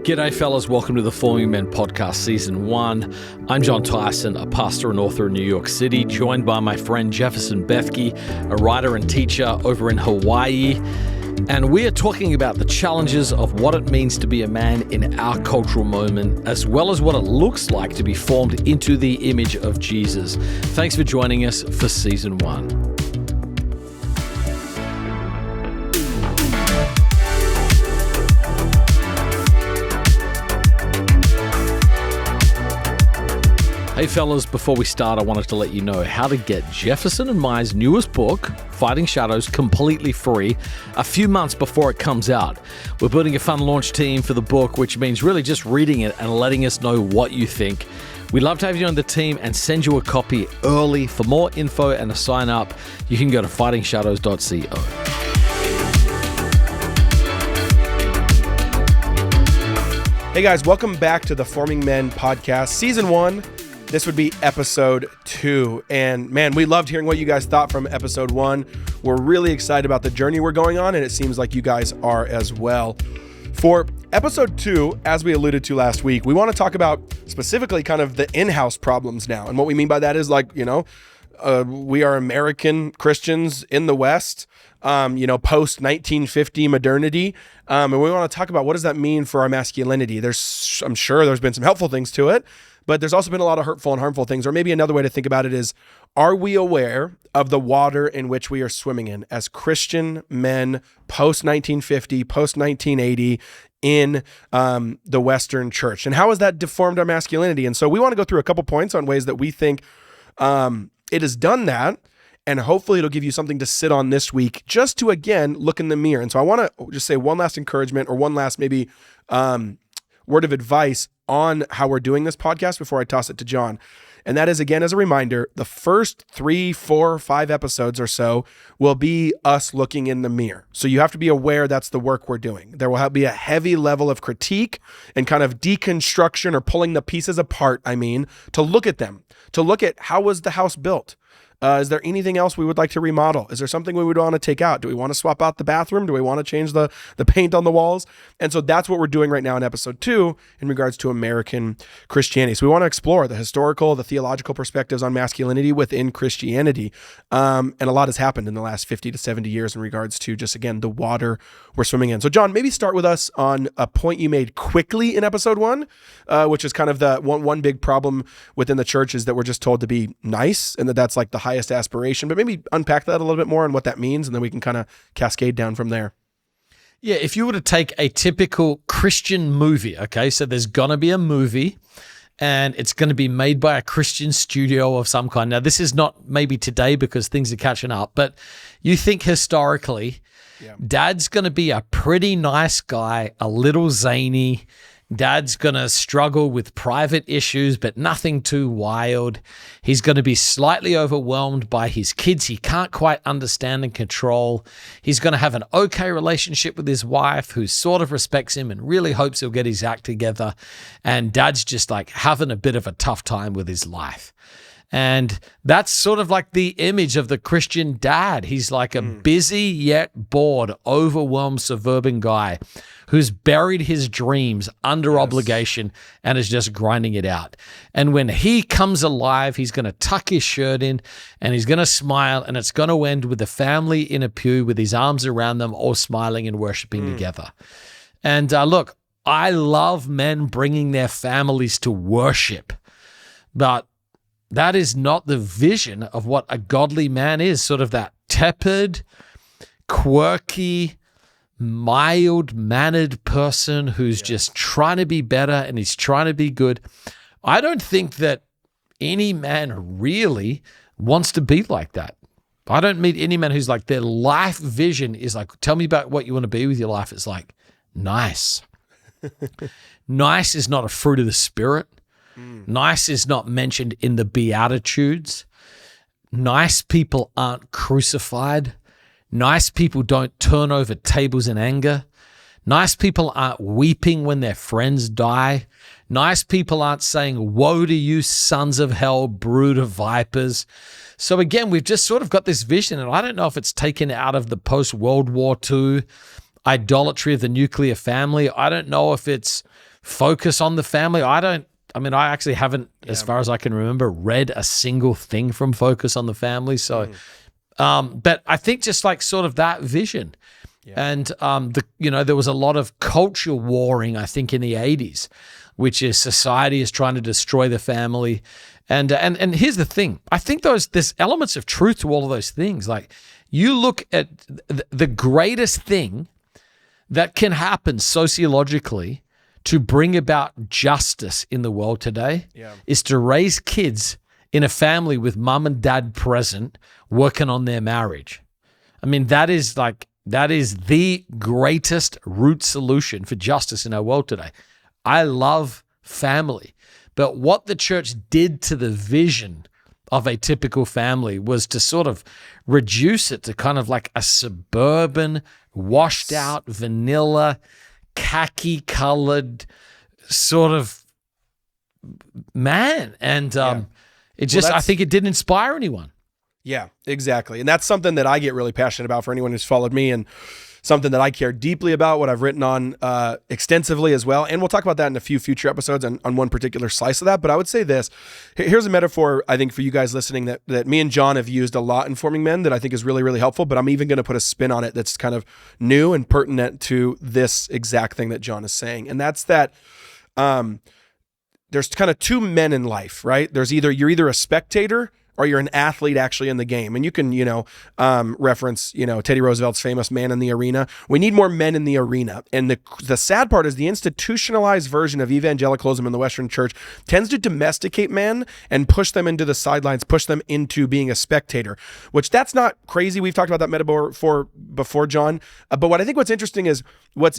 G'day fellas, welcome to the Forming Men Podcast Season 1. I'm Jon Tyson, a pastor and author in New York City, joined by my friend Jefferson Bethke, a writer and teacher over in Hawaii. And we are talking about the challenges of what it means to be a man in our cultural moment, as well as what it looks like to be formed into the image of Jesus. Thanks for joining us for Season 1. Hey fellas, before we start, I wanted to let you know how to get Jefferson and Mai's newest book, Fighting Shadows, completely free a few months before it comes out. We're building a fun launch team for the book, which means really just reading it and letting us know what you think. We'd love to have you on the team and send you a copy early. For more info and to sign up, you can go to fightingshadows.co. Hey guys, welcome back to the Forming Men Podcast, Season 1. This would be Episode 2. And man, we loved hearing what you guys thought from Episode 1. We're really excited about the journey we're going on, and it seems like you guys are as well. For Episode 2, as we alluded to last week, we want to talk about specifically kind of the in-house problems now. And what we mean by that is we are American Christians in the West, post-1950 modernity. And we want to talk about what does that mean for our masculinity. I'm sure there's been some helpful things to it, but there's also been a lot of hurtful and harmful things. Or maybe another way to think about it is, are we aware of the water in which we are swimming in as Christian men post-1950, post-1980 in the Western church? And how has that deformed our masculinity? And so we want to go through a couple points on ways that we think it has done that. And hopefully it'll give you something to sit on this week just to, again, look in the mirror. And so I want to just say one last encouragement or one last maybe word of advice on how we're doing this podcast before I toss it to Jon. And that is, again, as a reminder, the first 3, 4, 5 episodes or so will be us looking in the mirror. So you have to be aware that's the work we're doing. There will be a heavy level of critique and kind of deconstruction or pulling the pieces apart, to look at them, to look at how was the house built? Is there anything else we would like to remodel? Is there something we would want to take out? Do we want to swap out the bathroom? Do we want to change the paint on the walls? And so that's what we're doing right now in Episode 2 in regards to American Christianity. So we want to explore the historical, the theological perspectives on masculinity within Christianity. And a lot has happened in the last 50 to 70 years in regards to just, again, the water we're swimming in. So Jon, maybe start with us on a point you made quickly in Episode 1, which is kind of the one big problem within the church is that we're just told to be nice and that's like the highest aspiration, but maybe unpack that a little bit more and what that means, and then we can kind of cascade down from there. Yeah, if you were to take a typical Christian movie, okay, so there's going to be a movie and it's going to be made by a Christian studio of some kind. Now, this is not maybe today because things are catching up, but you think historically, Dad's going to be a pretty nice guy, a little zany. Dad's going to struggle with private issues, but nothing too wild. He's going to be slightly overwhelmed by his kids he can't quite understand and control. He's going to have an okay relationship with his wife who sort of respects him and really hopes he'll get his act together. And Dad's just like having a bit of a tough time with his life. And that's sort of like the image of the Christian dad. He's like a busy yet bored, overwhelmed suburban guy who's buried his dreams under obligation and is just grinding it out. And when he comes alive, he's going to tuck his shirt in and he's going to smile, and it's going to end with the family in a pew with his arms around them, all smiling and worshiping together. And look, I love men bringing their families to worship, but that is not the vision of what a godly man is, sort of that tepid, quirky, mild-mannered person who's just trying to be better and he's trying to be good. I don't think that any man really wants to be like that. I don't meet any man who's like, their life vision is like, tell me about what you want to be with your life. It's like, nice. Nice is not a fruit of the Spirit. Nice is not mentioned in the Beatitudes. Nice people aren't crucified. Nice people don't turn over tables in anger. Nice people aren't weeping when their friends die. Nice people aren't saying, woe to you, sons of hell, brood of vipers. So again, we've just sort of got this vision, and I don't know if it's taken out of the post-World War II idolatry of the nuclear family. I don't know if it's focus on the family. I actually haven't, as far as I can remember, read a single thing from Focus on the Family. So, but I think just like sort of that vision. And there was a lot of culture warring, I think, in the 80s, which is society is trying to destroy the family. And here's the thing. I think there's elements of truth to all of those things. Like, you look at the greatest thing that can happen sociologically to bring about justice in the world today is to raise kids in a family with mom and dad present, working on their marriage. I mean, that is the greatest root solution for justice in our world today. I love family, but what the church did to the vision of a typical family was to sort of reduce it to kind of like a suburban, washed out, vanilla, khaki-colored sort of man. And I think it didn't inspire anyone. Yeah, exactly. And that's something that I get really passionate about for anyone who's followed me, and something that I care deeply about, what I've written on extensively as well. And we'll talk about that in a few future episodes on one particular slice of that. But I would say this. Here's a metaphor, I think, for you guys listening that me and Jon have used a lot in forming men that I think is really, really helpful. But I'm even going to put a spin on it that's kind of new and pertinent to this exact thing that Jon is saying. And that's that there's kind of two men in life, right? You're either a spectator or you're an athlete actually in the game. And you can, reference, Teddy Roosevelt's famous man in the arena. We need more men in the arena. And the sad part is the institutionalized version of evangelicalism in the Western church tends to domesticate men and push them into the sidelines, push them into being a spectator, which that's not crazy. We've talked about that metaphor before, Jon. But what's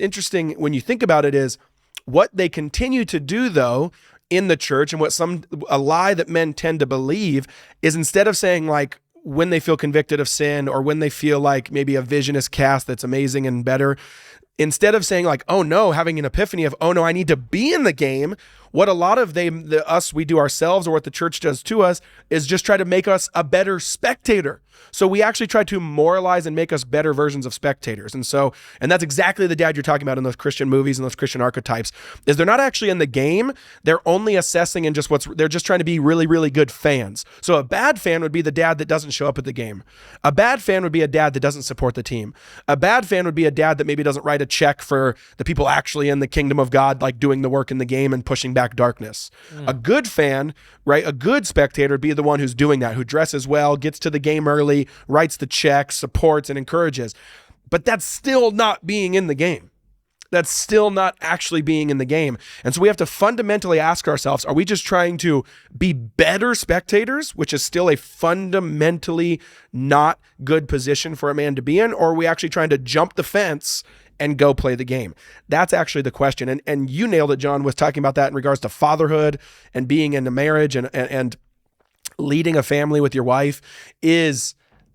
interesting when you think about it is what they continue to do, though, in the church, and a lie that men tend to believe is, instead of saying, like, when they feel convicted of sin or when they feel like maybe a vision is cast that's amazing and better, instead of saying like, oh no, having an epiphany of, oh no, I need to be in the game, what a lot of we do ourselves, or what the church does to us, is just try to make us a better spectator. So we actually try to moralize and make us better versions of spectators. And that's exactly the dad you're talking about in those Christian movies and those Christian archetypes, is they're not actually in the game. They're only assessing and they're just trying to be really, really good fans. So a bad fan would be the dad that doesn't show up at the game. A bad fan would be a dad that doesn't support the team. A bad fan would be a dad that maybe doesn't write a check for the people actually in the kingdom of God, like doing the work in the game and pushing back darkness. A good fan, right? A good spectator would be the one who's doing that, who dresses well, gets to the game early, writes the check, supports and encourages. But that's still not being in the game. That's still not actually being in the game. And so we have to fundamentally ask ourselves, are we just trying to be better spectators, which is still a fundamentally not good position for a man to be in, or are we actually trying to jump the fence and go play the game? That's actually the question. And you nailed it, Jon, with talking about that in regards to fatherhood and being in a marriage and leading a family with your wife.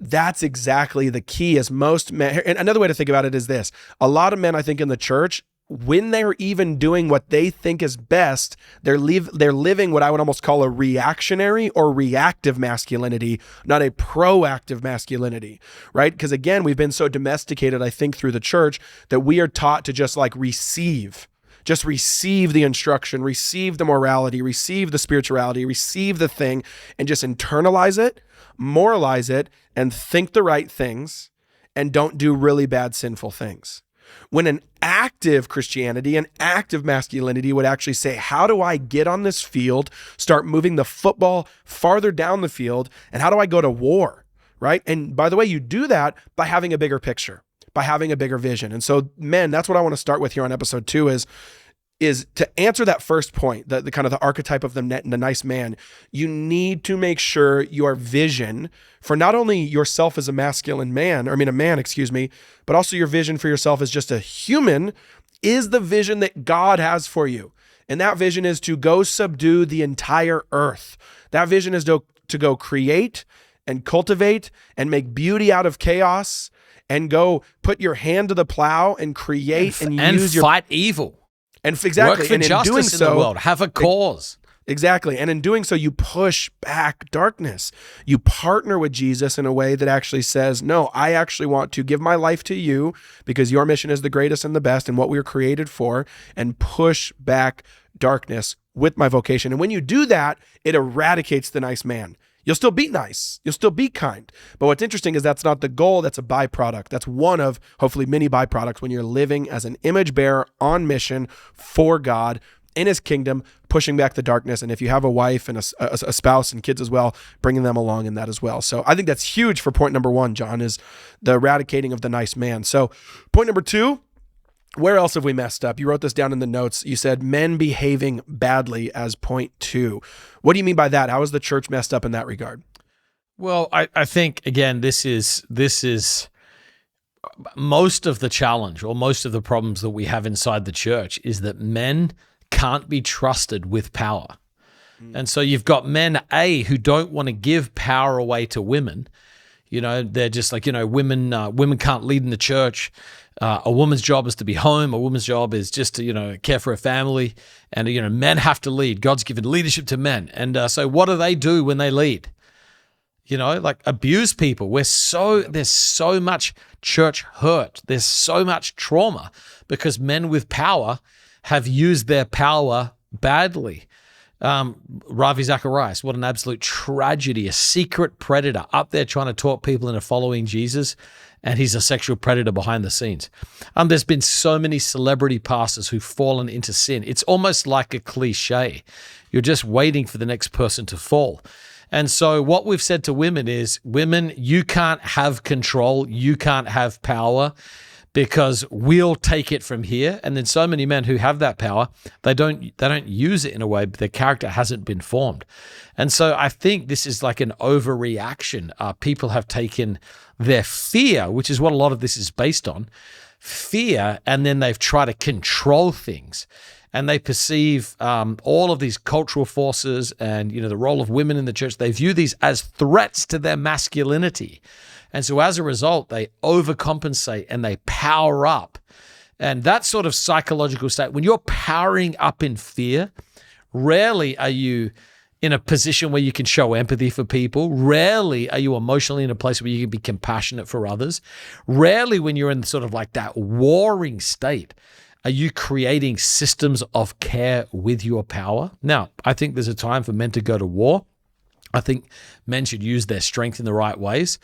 That's exactly the key. As most men, and another way to think about it is this: a lot of men, I think, in the church, when they're even doing what they think is best, they're living what I would almost call a reactionary or reactive masculinity, not a proactive masculinity, right? Because again, we've been so domesticated, I think, through the church, that we are taught to just like receive the instruction, receive the morality, receive the spirituality, receive the thing, and just internalize it, moralize it, and think the right things, and don't do really bad, sinful things. When an active Christianity, an active masculinity would actually say, how do I get on this field, start moving the football farther down the field, and how do I go to war, right? And by the way, you do that by having a bigger picture, by having a bigger vision. And so, men, that's what I want to start with here on episode 2 is to answer that first point, the kind of the archetype of the nice man. You need to make sure your vision for not only yourself as a a man, but also your vision for yourself as just a human is the vision that God has for you. And that vision is to go subdue the entire earth. That vision is to go create and cultivate and make beauty out of chaos, and go put your hand to the plow and create and use fight evil. And exactly, work for and in justice doing in so, the world. Have a cause. Exactly. And in doing so, you push back darkness. You partner with Jesus in a way that actually says, no, I actually want to give my life to you because your mission is the greatest and the best and what we were created for, and push back darkness with my vocation. And when you do that, it eradicates the nice man. You'll still be nice. You'll still be kind. But what's interesting is that's not the goal. That's a byproduct. That's one of hopefully many byproducts when you're living as an image bearer on mission for God in his kingdom, pushing back the darkness. And if you have a wife and a spouse and kids as well, bringing them along in that as well. So I think that's huge for point number one, Jon, is the eradicating of the nice man. So point number two, where else have we messed up? You wrote this down in the notes. You said men behaving badly as point two. What do you mean by that? How has the church messed up in that regard? Well, I think, again, this is most of the challenge, or most of the problems that we have inside the church, is that men can't be trusted with power. And so you've got men, who don't want to give power away to women. They're just like, women can't lead in the church. A woman's job is to be home. A woman's job is just to, care for a family. And, men have to lead. God's given leadership to men. And so what do they do when they lead? Like abuse people. There's so much church hurt. There's so much trauma because men with power have used their power badly. Ravi Zacharias, what an absolute tragedy, a secret predator up there trying to talk people into following Jesus, and he's a sexual predator behind the scenes. There's been so many celebrity pastors who've fallen into sin. It's almost like a cliche. You're just waiting for the next person to fall. And so what we've said to women is, women, you can't have control, you can't have power, because we'll take it from here. And then so many men who have that power, they don't use it in a way, but their character hasn't been formed. And so I think this is like an overreaction. People have taken their fear, which is what a lot of this is based on, fear, and then they've tried to control things. And they perceive all of these cultural forces and, the role of women in the church, they view these as threats to their masculinity. And so as a result, they overcompensate and they power up. And that sort of psychological state, when you're powering up in fear, rarely are you in a position where you can show empathy for people. Rarely are you emotionally in a place where you can be compassionate for others. Rarely when you're in sort of like that warring state, are you creating systems of care with your power? Now, I think there's a time for men to go to war. I think men should use their strength in the right ways.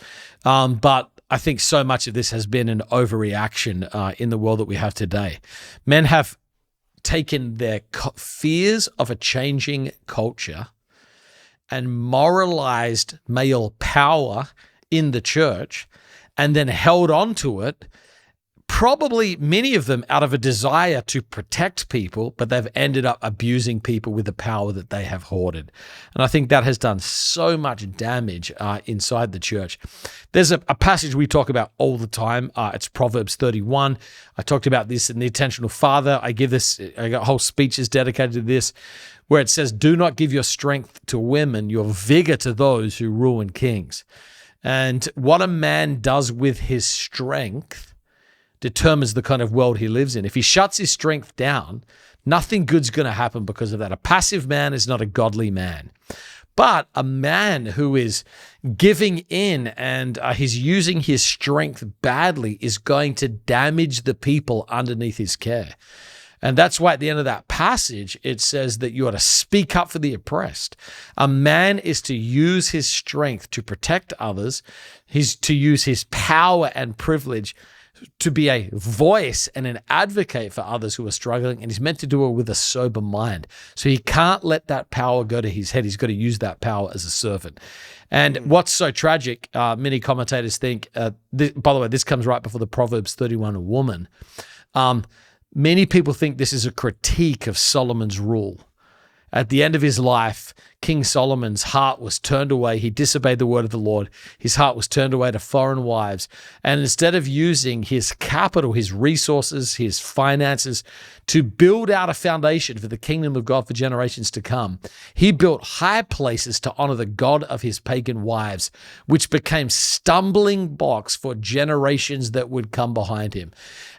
But I think so much of this has been an overreaction in the world that we have today. Men have taken their fears of a changing culture and moralized male power in the church and then held on to it, probably many of them out of a desire to protect people, but they've ended up abusing people with the power that they have hoarded. And I think that has done so much damage inside the church. There's a passage we talk about all the time. It's Proverbs 31. I talked about this in The Intentional Father. I got whole speeches dedicated to this, where it says, do not give your strength to women, your vigor to those who ruin kings. And what a man does with his strength determines the kind of world he lives in. If he shuts his strength down, nothing good's going to happen because of that. A passive man is not a godly man. But a man who is giving in and he's using his strength badly is going to damage the people underneath his care. And that's why at the end of that passage, it says that you are to speak up for the oppressed. A man is to use his strength to protect others. He's to use his power and privilege to be a voice and an advocate for others who are struggling, and he's meant to do it with a sober mind. So he can't let that power go to his head. He's got to use that power as a servant. And what's so tragic, many commentators think, by the way, this comes right before the Proverbs 31 woman. Many people think this is a critique of Solomon's rule. At the end of his life, King Solomon's heart was turned away. He disobeyed the word of the Lord. His heart was turned away to foreign wives. And instead of using his capital, his resources, his finances to build out a foundation for the kingdom of God for generations to come, he built high places to honor the God of his pagan wives, which became stumbling blocks for generations that would come behind him.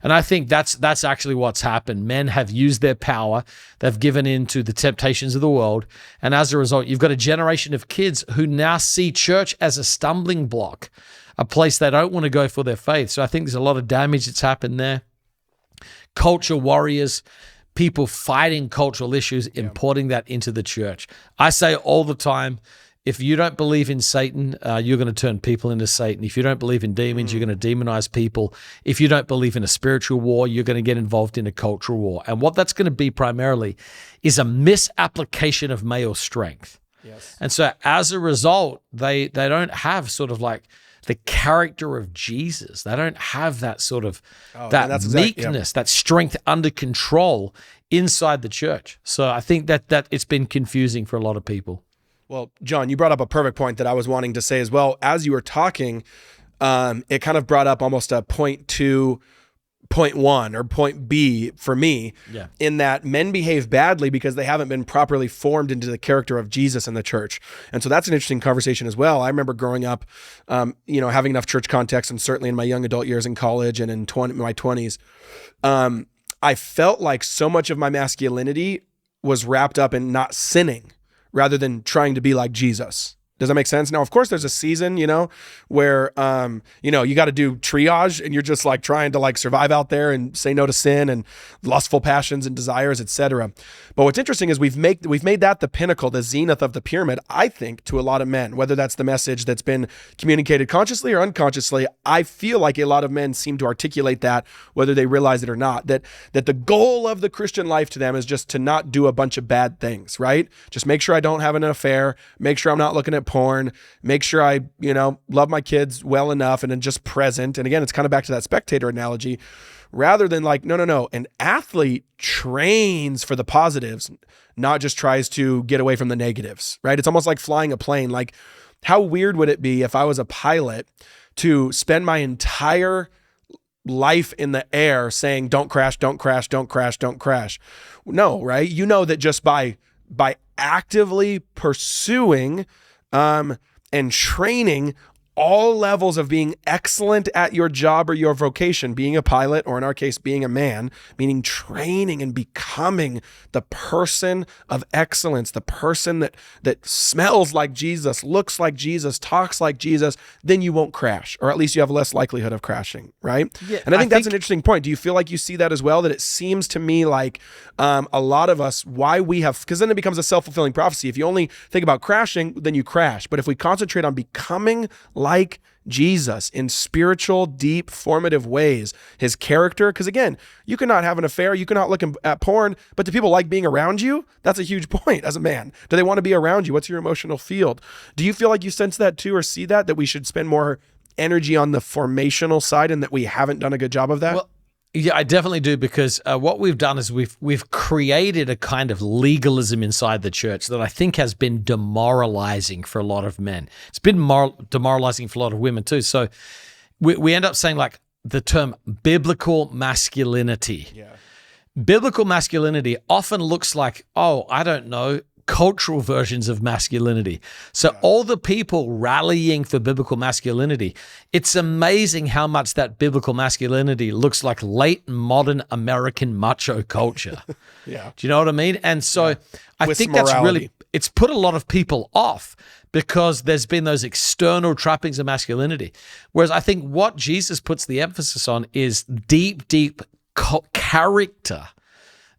And I think that's actually what's happened. Men have used their power. They've given in to the temptations situations of the world. And as a result, you've got a generation of kids who now see church as a stumbling block, a place they don't want to go for their faith. So I think there's a lot of damage that's happened there. Culture warriors, people fighting cultural issues, importing that into the church. I say all the time, if you don't believe in Satan, you're going to turn people into Satan. If you don't believe in demons, you're going to demonize people. If you don't believe in a spiritual war, you're going to get involved in a cultural war. And what that's going to be primarily is a misapplication of male strength. Yes. And so as a result, they don't have sort of like the character of Jesus. They don't have that sort of meekness, that strength under control inside the church. So I think that it's been confusing for a lot of people. Well, Jon, you brought up a perfect point that I was wanting to say as well. As you were talking, it kind of brought up almost a point 2, point 1, or point B for me, in that men behave badly because they haven't been properly formed into the character of Jesus in the church. And so that's an interesting conversation as well. I remember growing up, having enough church context, and certainly in my young adult years in college and in my 20s, I felt like so much of my masculinity was wrapped up in not sinning rather than trying to be like Jesus. Does that make sense? Now, of course, there's a season, where, you got to do triage, and you're just like trying to like survive out there and say no to sin and lustful passions and desires, etc. But what's interesting is we've made that the pinnacle, the zenith of the pyramid, I think, to a lot of men, whether that's the message that's been communicated consciously or unconsciously. I feel like a lot of men seem to articulate that, whether they realize it or not, that the goal of the Christian life to them is just to not do a bunch of bad things, right? Just make sure I don't have an affair, make sure I'm not looking at porn, make sure I, love my kids well enough and then just present. And again, it's kind of back to that spectator analogy, rather than like, no. An athlete trains for the positives, not just tries to get away from the negatives, right? It's almost like flying a plane. Like, how weird would it be if I was a pilot to spend my entire life in the air saying, don't crash, don't crash, don't crash, don't crash? No, right? You know that just by actively pursuing and training all levels of being excellent at your job or your vocation, being a pilot, or in our case, being a man, meaning training and becoming the person of excellence, the person that smells like Jesus, looks like Jesus, talks like Jesus, then you won't crash, or at least you have less likelihood of crashing, right? Yeah, and I think that's an interesting point. Do you feel like you see that as well? That it seems to me like a lot of us, because then it becomes a self-fulfilling prophecy. If you only think about crashing, then you crash. But if we concentrate on becoming like Jesus in spiritual, deep, formative ways, his character, because again, you cannot have an affair, you cannot look at porn, but do people like being around you? That's a huge point as a man. Do they want to be around you? What's your emotional field? Do you feel like you sense that too, or see that we should spend more energy on the formational side and that we haven't done a good job of that? Well, yeah, I definitely do, because what we've done is we've created a kind of legalism inside the church that I think has been demoralizing for a lot of men. It's been demoralizing for a lot of women too. So we end up saying like the term biblical masculinity. Yeah. Biblical masculinity often looks like, cultural versions of masculinity. So all the people rallying for biblical masculinity, it's amazing how much that biblical masculinity looks like late modern American macho culture. Yeah. Do you know what I mean? And so I think that's really, it's put a lot of people off because there's been those external trappings of masculinity. Whereas I think what Jesus puts the emphasis on is deep character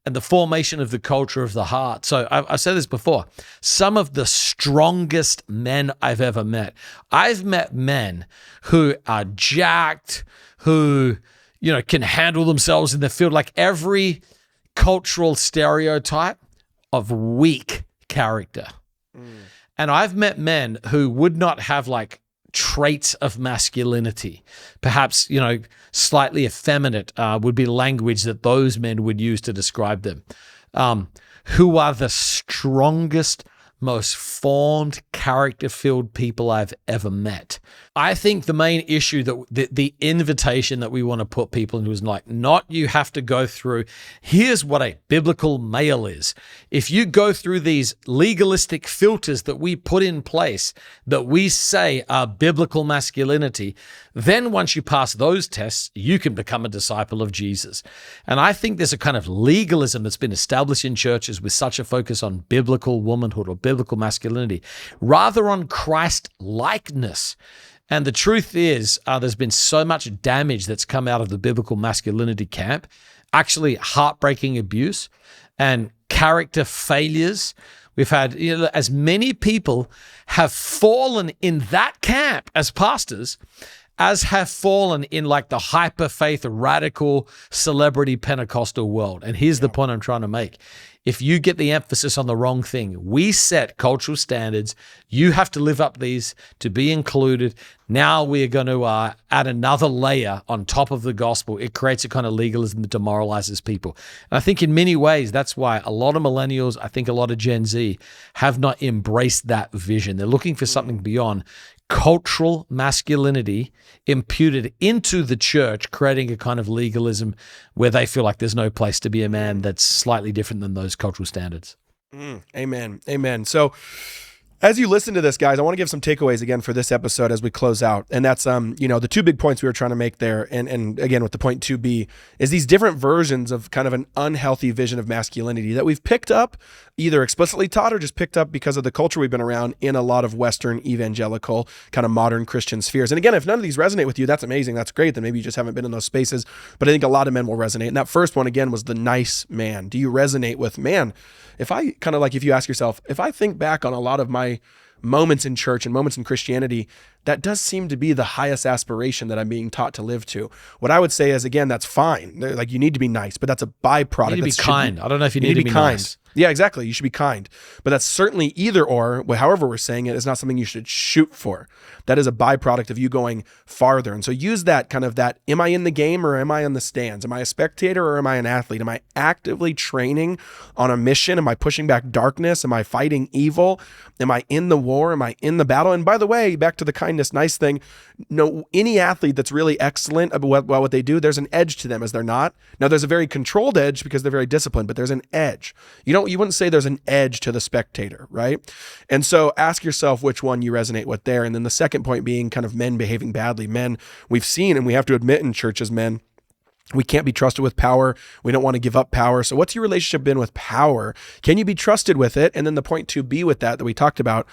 and the formation of the culture of the heart. So I've said this before, some of the strongest men I've ever met. I've met men who are jacked, who, can handle themselves in the field, like every cultural stereotype of weak character. And I've met men who would not have like traits of masculinity, perhaps, slightly effeminate would be language that those men would use to describe them, who are the strongest, most formed, character-filled people I've ever met. I think the main issue that the invitation that we want to put people into is like, not you have to go through, here's what a biblical male is. If you go through these legalistic filters that we put in place, that we say are biblical masculinity, then once you pass those tests, you can become a disciple of Jesus. And I think there's a kind of legalism that's been established in churches with such a focus on biblical womanhood or biblical masculinity, rather on Christ-likeness. And the truth is, there's been so much damage that's come out of the biblical masculinity camp, actually heartbreaking abuse and character failures. We've had, as many people have fallen in that camp as pastors as have fallen in like the hyper faith, radical celebrity Pentecostal world. And here's the point I'm trying to make. If you get the emphasis on the wrong thing, we set cultural standards. You have to live up these to be included. Now we are going to add another layer on top of the gospel. It creates a kind of legalism that demoralizes people. And I think in many ways, that's why a lot of millennials, I think a lot of Gen Z have not embraced that vision. They're looking for something beyond cultural masculinity imputed into the church, creating a kind of legalism where they feel like there's no place to be a man that's slightly different than those cultural standards. Amen. Amen. So as you listen to this, guys, I want to give some takeaways again for this episode as we close out. And that's, the two big points we were trying to make there. And again, with the point 2B is these different versions of kind of an unhealthy vision of masculinity that we've picked up, either explicitly taught or just picked up because of the culture we've been around in a lot of Western evangelical kind of modern Christian spheres. And again, if none of these resonate with you, that's amazing. That's great. Then maybe you just haven't been in those spaces. But I think a lot of men will resonate. And that first one, again, was the nice man. Do you resonate with, man, if I kind of like, if you ask yourself, if I think back on a lot of my moments in church and moments in Christianity, that does seem to be the highest aspiration that I'm being taught to live to. What I would say is, again, that's fine. Like, you need to be nice, but that's a byproduct. You need to be kind. I don't know if you need to be kind. nice. Yeah, exactly. You should be kind. But that's certainly either or, however we're saying it, is not something you should shoot for. That is a byproduct of you going farther. And so use that kind of that, am I in the game or am I in the stands? Am I a spectator or am I an athlete? Am I actively training on a mission? Am I pushing back darkness? Am I fighting evil? Am I in the war? Am I in the battle? And by the way, back to the kindness, nice thing, no, any athlete that's really excellent about what they do, there's an edge to them, as they're not. Now, there's a very controlled edge because they're very disciplined, but there's an edge. You wouldn't say there's an edge to the spectator, right? And so ask yourself which one you resonate with there. And then the second point being kind of men behaving badly. Men, we've seen, and we have to admit in churches, men, we can't be trusted with power. We don't want to give up power. So what's your relationship been with power? Can you be trusted with it? And then the point 2B with that we talked about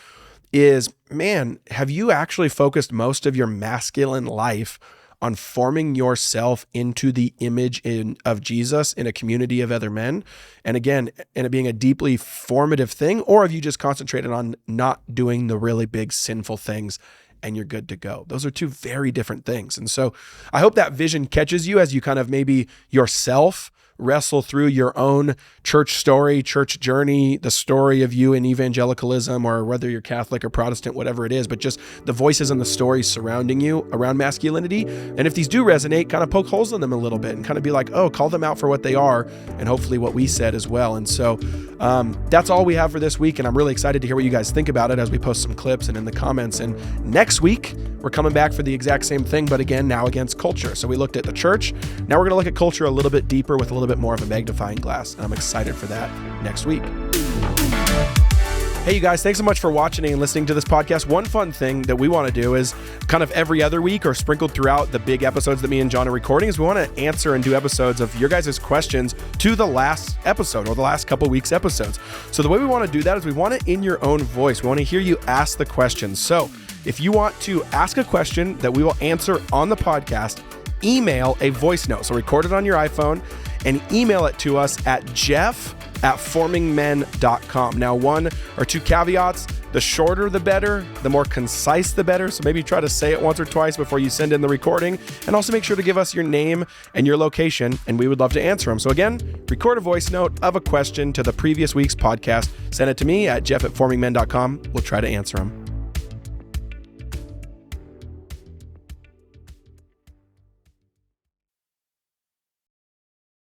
is, man, have you actually focused most of your masculine life on forming yourself into the image of Jesus in a community of other men? And again, and it being a deeply formative thing, or have you just concentrated on not doing the really big sinful things and you're good to go? Those are two very different things. And so I hope that vision catches you as you kind of maybe yourself wrestle through your own church story, church journey, the story of you in evangelicalism, or whether you're Catholic or Protestant, whatever it is, but just the voices and the stories surrounding you around masculinity. And if these do resonate, kind of poke holes in them a little bit and kind of be like, oh, call them out for what they are, and hopefully what we said as well. And so that's all we have for this week. And I'm really excited to hear what you guys think about it as we post some clips and in the comments. And next week, we're coming back for the exact same thing, but again, now against culture. So we looked at the church. Now we're going to look at culture a little bit deeper with a little bit more of a magnifying glass. And I'm excited for that next week. Hey, you guys, thanks so much for watching and listening to this podcast. One fun thing that we want to do is kind of every other week or sprinkled throughout the big episodes that me and Jon are recording is we want to answer and do episodes of your guys' questions to the last episode or the last couple weeks episodes. So the way we want to do that is we want it in your own voice. We want to hear you ask the questions. So if you want to ask a question that we will answer on the podcast, email a voice note. So record it on your iPhone and email it to us at jeff@formingmen.com. Now, one or two caveats: the shorter the better, the more concise the better. So maybe try to say it once or twice before you send in the recording, and also make sure to give us your name and your location, and we would love to answer them. So again, record a voice note of a question to the previous week's podcast. Send it to me at jeff@formingmen.com. We'll try to answer them.